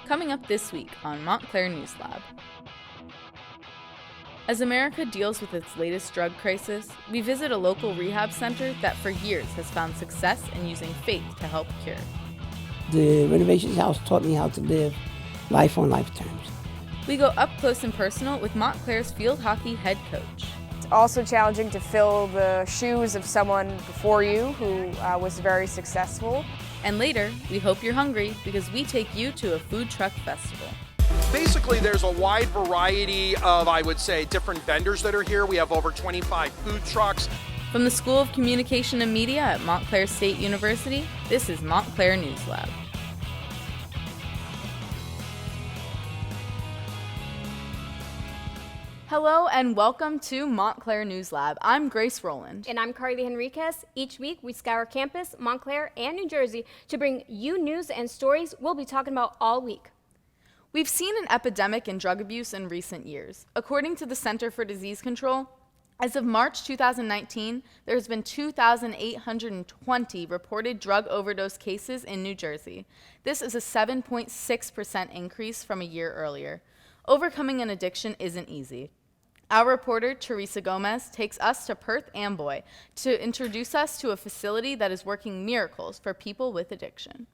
Coming up this week on Montclair News Lab. As America deals with its latest drug crisis, we visit a local rehab center that for years has found success in using faith to help cure. The renovations house taught me how to live life on life terms. We go up close and personal with Montclair's field hockey head coach. It's also challenging to fill the shoes of someone before you who was very successful. And later, we hope you're hungry because we take you to a food truck festival. Basically, there's a wide variety of, I would say, different vendors that are here. We have over 25 food trucks. From the School of Communication and Media at Montclair State University, this is Montclair News Lab. Hello and welcome to Montclair News Lab. I'm Grace Rowland. And I'm Carly Henriquez. Each week we scour campus, Montclair, and New Jersey to bring you news and stories we'll be talking about all week. We've seen an epidemic in drug abuse in recent years. According to the Center for Disease Control, as of March 2019, there has been 2,820 reported drug overdose cases in New Jersey. This is a 7.6% increase from a year earlier. Overcoming an addiction isn't easy. Our reporter, Teresa Gomez, takes us to Perth Amboy to introduce us to a facility that is working miracles for people with addiction.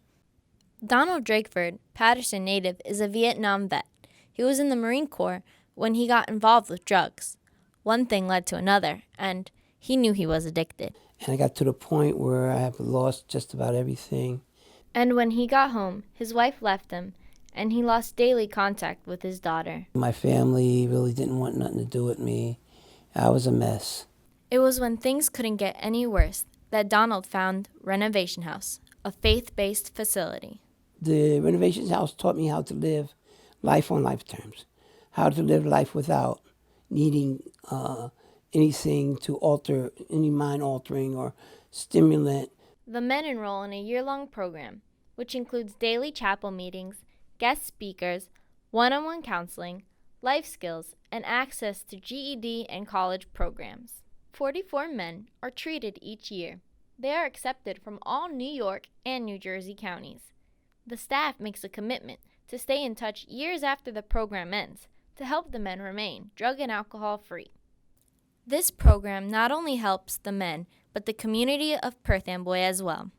Donald Drakeford, Patterson native, is a Vietnam vet. He was in the Marine Corps when he got involved with drugs. One thing led to another, and he knew he was addicted. And I got to the point where I have lost just about everything. And when he got home, his wife left him, and he lost daily contact with his daughter. My family really didn't want nothing to do with me. I was a mess. It was when things couldn't get any worse that Donald found Renovation House, a faith-based facility. The renovations house taught me how to live life on life terms, how to live life without needing anything to alter, any mind altering or stimulant. The men enroll in a year-long program, which includes daily chapel meetings, guest speakers, one-on-one counseling, life skills, and access to GED and college programs. 44 men are treated each year. They are accepted from all New York and New Jersey counties. The staff makes a commitment to stay in touch years after the program ends to help the men remain drug and alcohol free. This program not only helps the men, but the community of Perth Amboy as well.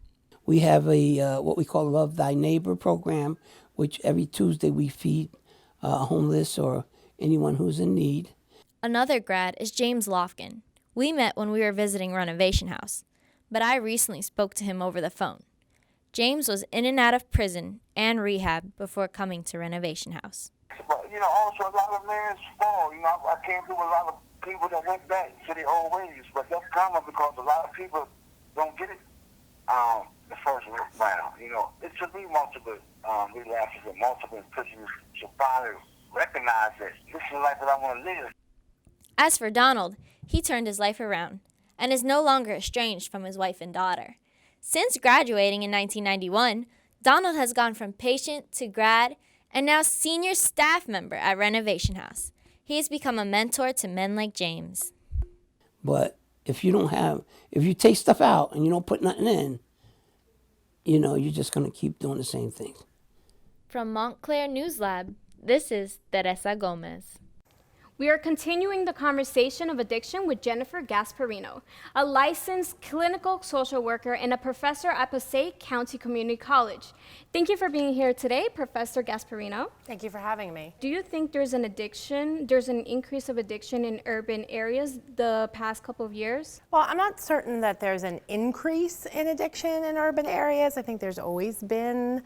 We have a what we call Love Thy Neighbor program, which every Tuesday we feed homeless or anyone who's in need. Another grad is James Lofkin. We met when we were visiting Renovation House, but I recently spoke to him over the phone. James was in and out of prison and rehab before coming to Renovation House. But, also a lot of men's fall. I came through a lot of people that went back to their old ways, but that's common because a lot of people don't get it the first round. It took me multiple relapses and multiple prisons to finally recognize that this is the life that I want to live. As for Donald, he turned his life around and is no longer estranged from his wife and daughter. Since graduating in 1991, Donald has gone from patient to grad and now senior staff member at Renovation House. He has become a mentor to men like James. But if you take stuff out and you don't put nothing in, you're just going to keep doing the same things. From Montclair News Lab, this is Teresa Gomez. We are continuing the conversation of addiction with Jennifer Gasparino, a licensed clinical social worker and a professor at Passaic County Community College. Thank you for being here today, Professor Gasparino. Thank you for having me. Do you think there's an increase of addiction in urban areas the past couple of years? Well, I'm not certain that there's an increase in addiction in urban areas. I think there's always been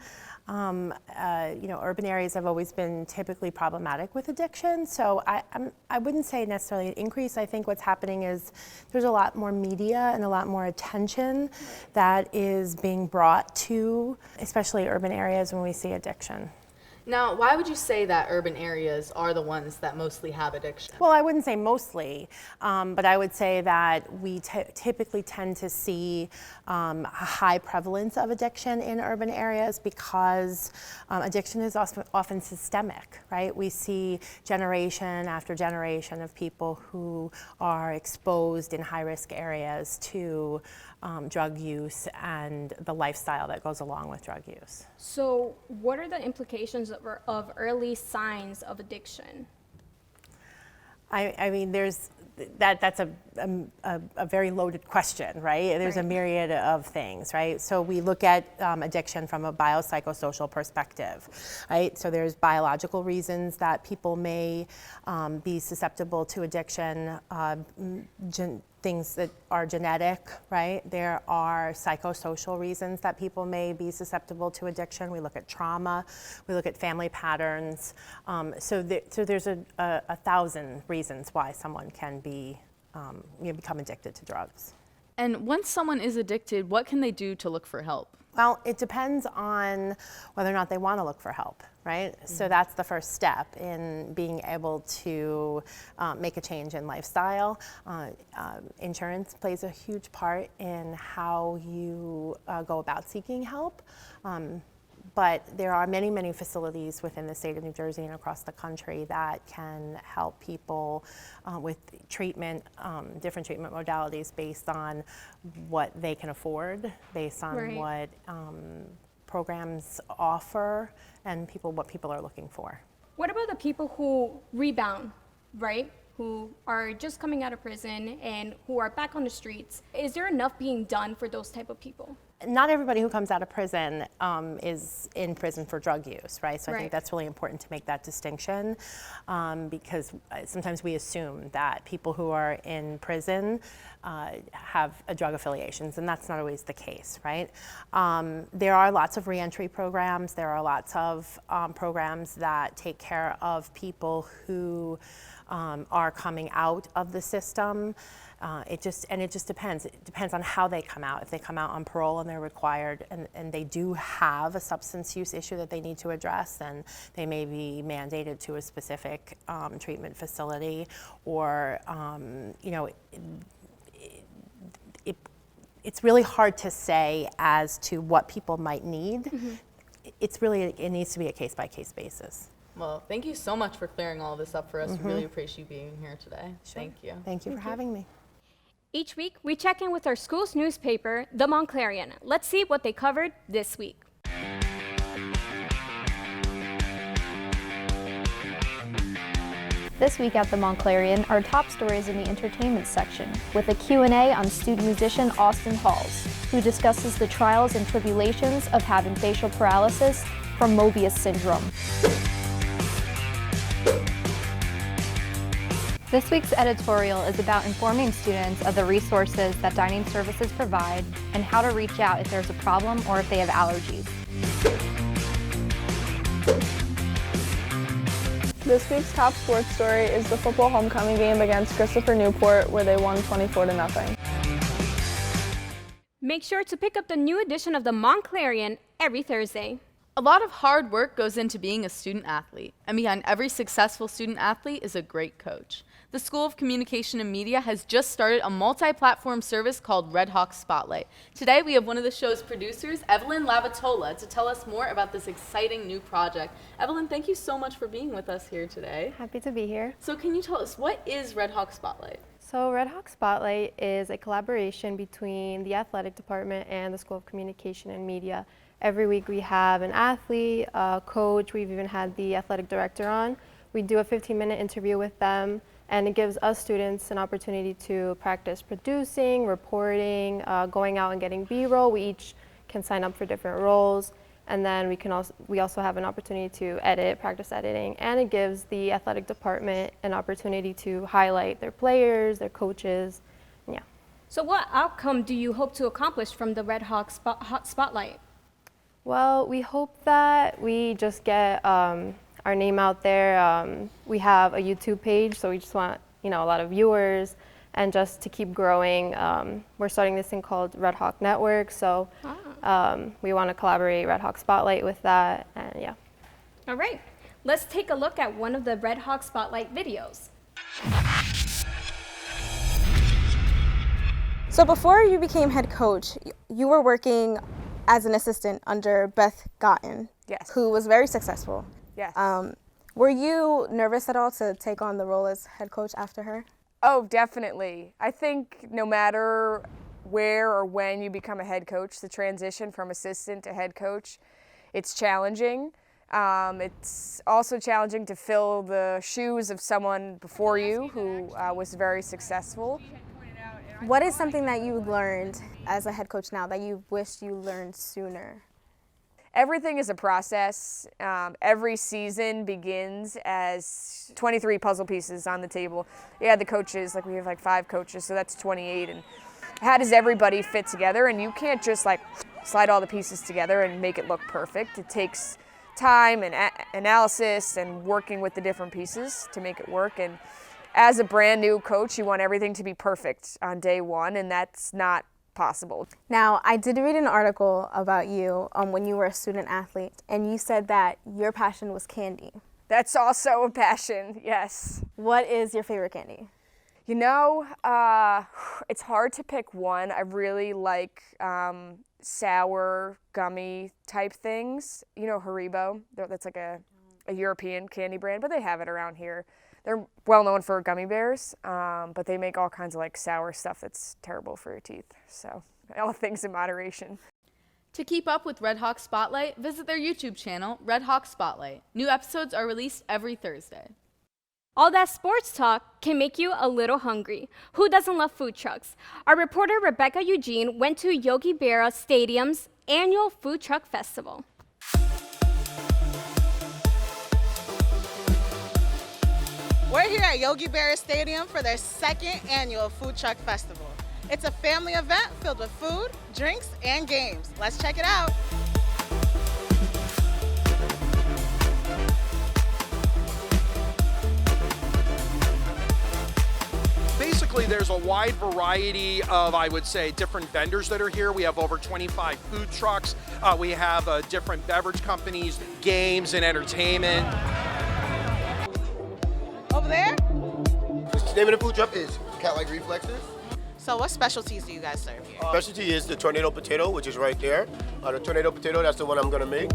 urban areas have always been typically problematic with addiction, so I wouldn't say necessarily an increase. I think what's happening is there's a lot more media and a lot more attention that is being brought to, especially urban areas when we see addiction. Now, why would you say that urban areas are the ones that mostly have addiction? Well, I wouldn't say mostly, but I would say that we typically tend to see a high prevalence of addiction in urban areas because addiction is often systemic, right? We see generation after generation of people who are exposed in high-risk areas to drug use and the lifestyle that goes along with drug use. So what are the implications of early signs of addiction? I mean, that's a very loaded question, right? There's a myriad of things, right? So we look at addiction from a biopsychosocial perspective, right? So there's biological reasons that people may be susceptible to addiction, things that are genetic, right? There are psychosocial reasons that people may be susceptible to addiction. We look at trauma, we look at family patterns. So there's a thousand reasons why someone can be, become addicted to drugs. And once someone is addicted, what can they do to look for help? Well, it depends on whether or not they want to look for help, right? So that's the first step in being able to make a change in lifestyle. Insurance plays a huge part in how you go about seeking help. But there are many, many facilities within the state of New Jersey and across the country that can help people with treatment, different treatment modalities based on what they can afford, based on what programs offer, and what people are looking for. What about the people who rebound, right? Who are just coming out of prison and who are back on the streets? Is there enough being done for those type of people? Not everybody who comes out of prison is in prison for drug use, right? So I think that's really important to make that distinction because sometimes we assume that people who are in prison have drug affiliations, and that's not always the case, right? There are lots of reentry programs. There are lots of programs that take care of people who are coming out of the system. It just depends. It depends on how they come out. If they come out on parole and they're required and they do have a substance use issue that they need to address, then they may be mandated to a specific treatment facility, or it's really hard to say as to what people might need. Mm-hmm. It needs to be a case-by-case basis. Well, thank you so much for clearing all this up for us. We really appreciate you being here today. Sure. Thank you. Thank you for having me. Each week, we check in with our school's newspaper, the Montclarian. Let's see what they covered this week. This week at the Montclarian, our top stories in the entertainment section, with a Q&A on student musician Austin Halls, who discusses the trials and tribulations of having facial paralysis from Mobius syndrome. This week's editorial is about informing students of the resources that dining services provide and how to reach out if there's a problem or if they have allergies. This week's top sports story is the football homecoming game against Christopher Newport, where they won 24-0. Make sure to pick up the new edition of the Montclarian every Thursday. A lot of hard work goes into being a student athlete, and behind every successful student athlete is a great coach. The School of Communication and Media has just started a multi-platform service called Red Hawk Spotlight. Today we have one of the show's producers, Evelyn Lavatola, to tell us more about this exciting new project. Evelyn, thank you so much for being with us here today. Happy to be here. So can you tell us, what is Red Hawk Spotlight? So Red Hawk Spotlight is a collaboration between the athletic department and the School of Communication and Media. Every week we have an athlete, a coach, we've even had the athletic director on. We do a 15-minute interview with them, and it gives us students an opportunity to practice producing, reporting, going out and getting B-roll. We each can sign up for different roles, and then we also have an opportunity to edit, practice editing, and it gives the athletic department an opportunity to highlight their players, their coaches, yeah. So what outcome do you hope to accomplish from the Red Hawk Spotlight? Well, we hope that we just get our name out there. We have a YouTube page, so we just want a lot of viewers, and just to keep growing. We're starting this thing called Red Hawk Network, so we want to collaborate Red Hawk Spotlight with that, and yeah. All right, let's take a look at one of the Red Hawk Spotlight videos. So before you became head coach, you were working as an assistant under Beth Gotten, Yes. who was very successful. Yes. Were you nervous at all to take on the role as head coach after her? Oh, definitely. I think no matter where or when you become a head coach, the transition from assistant to head coach, it's challenging. It's also challenging to fill the shoes of someone before you who was very successful. What is something that you learned as a head coach now that you wished you learned sooner? Everything is a process. Every season begins as 23 puzzle pieces on the table. Yeah, the coaches, like we have like 5 coaches, so that's 28. And how does everybody fit together? And you can't just like slide all the pieces together and make it look perfect. It takes time and analysis and working with the different pieces to make it work. And as a brand new coach, you want everything to be perfect on day one, and that's not possible. Now, I did read an article about you when you were a student athlete, and you said that your passion was candy. That's also a passion, yes. What is your favorite candy? You know, it's hard to pick one. I really like sour, gummy type things. You know, Haribo, that's like a European candy brand, but they have it around here. They're well known for gummy bears, but they make all kinds of like sour stuff that's terrible for your teeth. So all things in moderation. To keep up with Red Hawk Spotlight, visit their YouTube channel, Red Hawk Spotlight. New episodes are released every Thursday. All that sports talk can make you a little hungry. Who doesn't love food trucks? Our reporter Rebecca Eugene went to Yogi Berra Stadium's annual food truck festival. We're here at Yogi Berra Stadium for their 2nd annual Food Truck Festival. It's a family event filled with food, drinks, and games. Let's check it out. Basically, there's a wide variety of, I would say, different vendors that are here. We have over 25 food trucks. We have different beverage companies, games and entertainment. Over there? The name of the food truck is Cat-Like Reflexes. So what specialties do you guys serve here? Specialty is the tornado potato, which is right there. The tornado potato, that's the one I'm gonna make.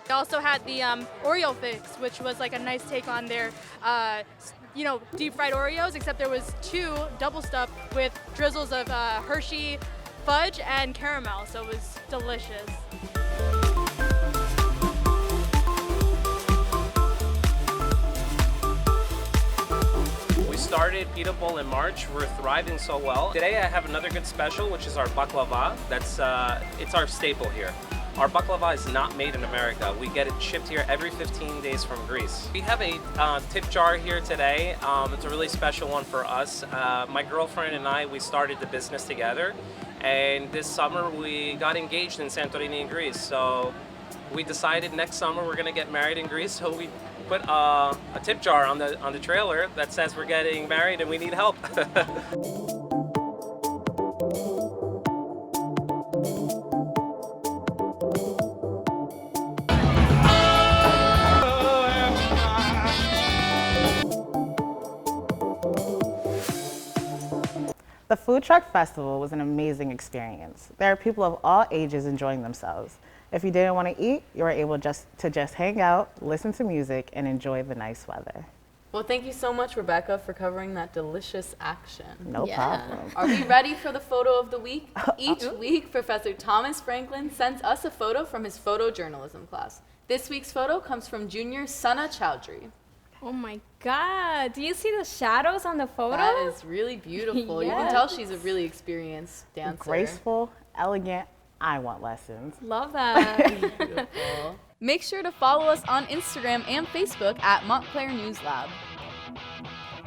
We also had the Oreo fix, which was like a nice take on their, deep fried Oreos, except there was 2 double stuffed with drizzles of Hershey fudge and caramel, so it was delicious. We started Pita Bowl in March. We're thriving so well. Today I have another good special, which is our baklava. It's our staple here. Our baklava is not made in America. We get it shipped here every 15 days from Greece. We have a tip jar here today. It's a really special one for us. My girlfriend and I, we started the business together. And this summer we got engaged in Santorini in Greece. So we decided next summer we're gonna get married in Greece. So we put a tip jar on the trailer that says we're getting married and we need help. The Food Truck Festival was an amazing experience. There are people of all ages enjoying themselves. If you didn't want to eat, you were able to just hang out, listen to music, and enjoy the nice weather. Well, thank you so much, Rebecca, for covering that delicious action. No problem. Are we ready for the photo of the week? Each week, Professor Thomas Franklin sends us a photo from his photojournalism class. This week's photo comes from junior Sana Chowdhury. Oh my God, do you see the shadows on the photo? That is really beautiful. Yes. You can tell she's a really experienced dancer. Graceful, elegant, I want lessons. Love that. Beautiful. Make sure to follow us on Instagram and Facebook at Montclair News Lab.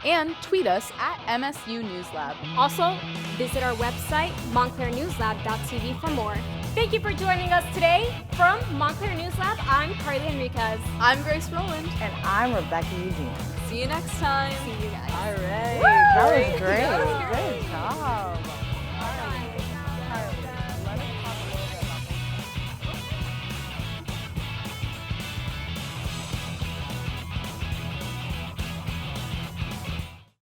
And tweet us at MSU News Lab. Also, visit our website, montclairnewslab.tv for more. Thank you for joining us today. From Montclair News Lab, I'm Carly Enriquez. I'm Grace Rowland. And I'm Rebecca Eugene. See you next time. See you guys. All right. That was great.